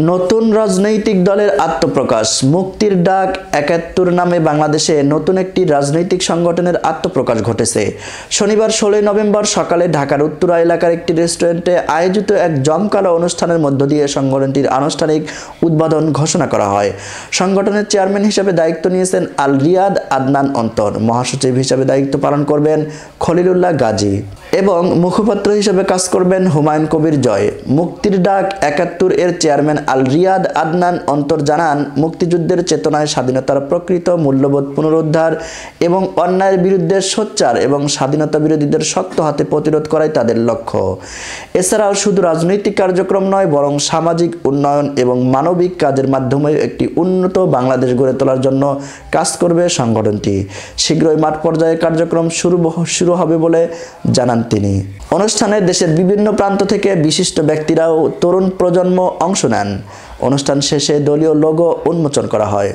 নতুন রাজনৈতিক দলের আত্মপ্রকাশ। মুক্তির ডাক ৭১ নামে বাংলাদেশে নতুন একটি রাজনৈতিক সংগঠনের আত্মপ্রকাশ ঘটেছে। শনিবার ১৬ নভেম্বর সকালে ঢাকার উত্তরা এলাকার একটি রেস্টুরেন্টে আয়োজিত এক জমকালো অনুষ্ঠানের মধ্য দিয়ে সংগঠনটির আনুষ্ঠানিক উদ্বোধন ঘোষণা করা হয়। সংগঠনের চেয়ারম্যান হিসেবে দায়িত্ব নিয়েছেন আল রিয়াদ আদনান অন্তর, মহাসচিব হিসেবে দায়িত্ব পালন করবেন খলিলুল্লাহ গাজী এবং মুখপাত্র হিসেবে কাজ করবেন হুমায়ুন কবির জয়। মুক্তির ডাক ৭১ এর চেয়ারম্যান আল রিয়াদ আদনান অন্তর জানান, মুক্তিযুদ্ধের চেতনায় স্বাধীনতার প্রকৃত মূল্যবোধ পুনরুদ্ধার এবং অন্যায়ের বিরুদ্ধে সোচ্চার এবং স্বাধীনতা বিরোধীদের শক্ত হাতে প্রতিরোধ করাই তাদের লক্ষ্য। এছাড়াও শুধু রাজনৈতিক কার্যক্রম নয়, বরং সামাজিক উন্নয়ন এবং মানবিক কাজের মাধ্যমে একটি উন্নত বাংলাদেশ গড়ে তোলার জন্য কাজ করবে সংগঠনটি। শীঘ্রই মাঠ পর্যায়ে কার্যক্রম শুরু হবে বলে জানান তিনি। অনুষ্ঠানে দেশের বিভিন্ন প্রান্ত থেকে বিশিষ্ট ব্যক্তিরা ও তরুণ প্রজন্ম অংশ নেন। অনুষ্ঠান শেষে দলীয় লোগো উন্মোচন করা হয়।